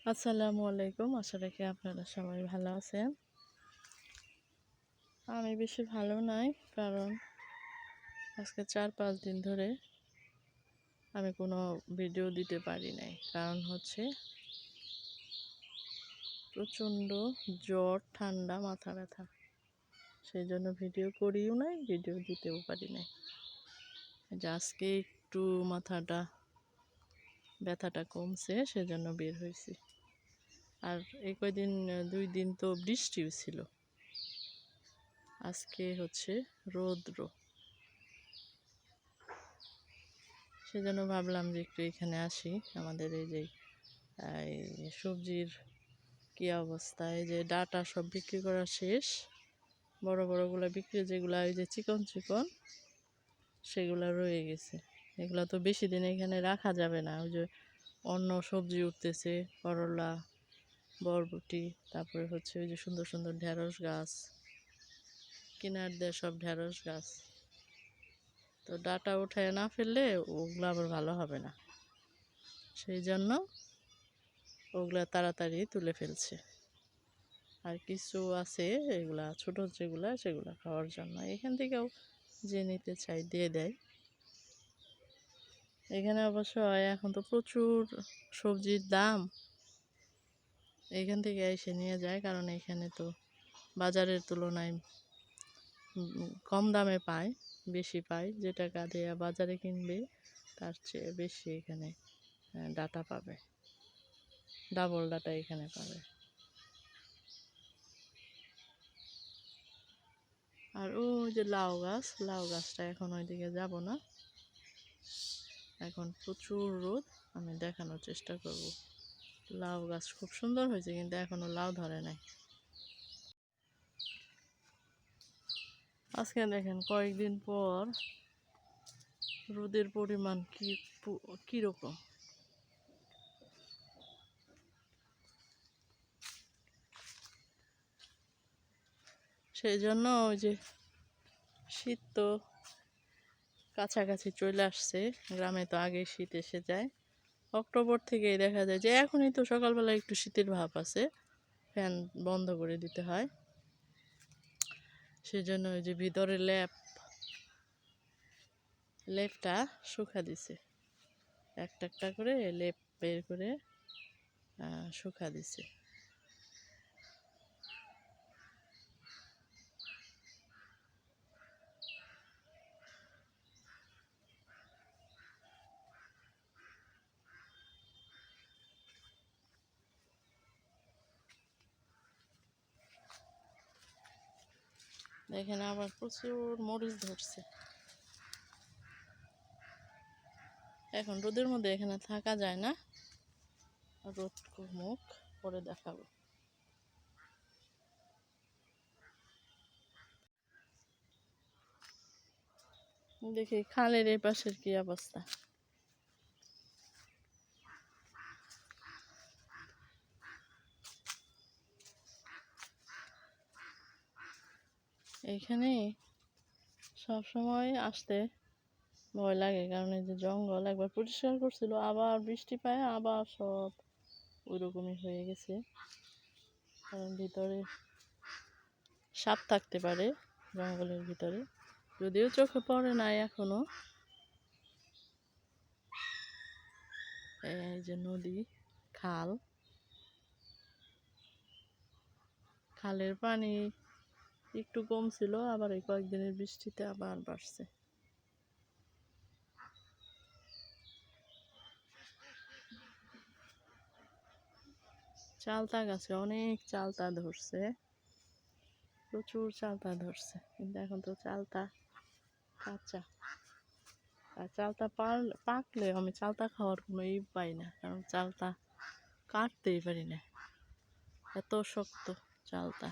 আসসালামু আলাইকুম। আশা রাখি আপনারা সবাই ভালো আছেন। আমি বেশি ভালো নাই, কারণ আজকে 4-5 দিন ধরে আমি কোনো ভিডিও দিতে পারি নাই। কারণ হচ্ছে প্রচণ্ড জ্বর, ঠান্ডা, মাথা ব্যথা। সেই জন্য ভিডিও করিও নাই, ভিডিও দিতেও পারি নাই। যে আজকে একটু মাথাটা ব্যথাটা কমছে, সেজন্য বের হয়েছি। আর এই কয়দিন 2 দিন তো বৃষ্টিও ছিল। আজকে হচ্ছে রৌদ্র, সেজন্য ভাবলাম যে একটু এখানে আসি। আমাদের এই যে সবজির কি অবস্থা, এই যে ডাটা সব বিক্রি করা শেষ। বড় বড়গুলো বিক্রি, যেগুলো ওই যে চিকন চিকন, সেগুলো রয়ে গেছে। এগুলো তো বেশি দিন এখানে রাখা যাবে না। ওই যে অন্য সবজি উঠতেছে, করলা, বরবটি, তারপরে হচ্ছে ওই যে সুন্দর সুন্দর ঢেঁড়স গাছ, কিনার দিয়ে সব ঢেঁড়স গাছ। তো ডাটা উঠায় না ফেললে ওগুলো আবার ভালো হবে না, সেই জন্য ওগুলা তাড়াতাড়ি তুলে ফেলছে। আর কিছু আছে এগুলা ছোট, যেগুলা সেগুলা খাওয়ার জন্য এখান থেকেও যে নিতে চাই দিয়ে দেয়। এখানে অবশ্য এখন তো প্রচুর সবজির দাম, এখান থেকে এসে নিয়ে যায়। কারণ এখানে তো বাজারের তুলনায় কম দামে পায়, বেশি পায়। যে টাকা দিয়ে বাজারে কিনবে তার চেয়ে বেশি এখানে ডাটা পাবে, ডাবল ডাটা এখানে পাবে। আর ওই যে লাউ গাছ, লাউ গাছটা এখন ওইদিকে যাব না, এখন প্রচুর রোদ। আমি দেখানোর চেষ্টা করব। লাউ গাছ খুব সুন্দর হয়েছে, কিন্তু এখনো লাউ ধরে নাই। আজকে দেখেন কয়েকদিন পর রোদের পরিমাণ কিরকম। সেই জন্য ওই যে শীত তো কাছাকাছি চলে আসছে। গ্রামে তো আগে শীত এসে যায়, অক্টোবর থেকেই দেখা যায়। যে এখনই তো সকালবেলা একটু শীতের ভাব আছে, ফ্যান বন্ধ করে দিতে হয়। সেজন্য ওই যে ভিতরে লেপটা শুকা দিছে, একটা একটা করে লেপ বের করে শুকা দিছে। এখানে আবার প্রচুর মরিচ ধরছে। এখন রোদের মধ্যে এখানে থাকা যায় না, রোদ মুখ পরে দেখাবো। দেখি খালের এই পাশের কি অবস্থা। এইখানে সব সময় আসতে ভয় লাগে, কারণ এই যে জঙ্গল। একবার পরিষ্কার করছিল, আবার বৃষ্টি পায় আবার সব ওইরকমই হয়ে গেছে। কারণ ভিতরে সাপ থাকতে পারে জঙ্গলের ভিতরে, যদিও চোখে পড়ে নাই এখনো। এই যে নদী, খাল, খালের পানি একটু কম ছিল, আবার এই কয়েকদিনের বৃষ্টিতে আবার বাড়ছে। চালতা গাছে অনেক চালতা ধরছে, প্রচুর চালতা ধরছে, কিন্তু এখন তো চালতা কাঁচা। আর চালতা পাকলে আমি চালতা খাওয়ার কোনো পাই না, কারণ চালতা কাটতেই পারি না, এত শক্ত চালতা।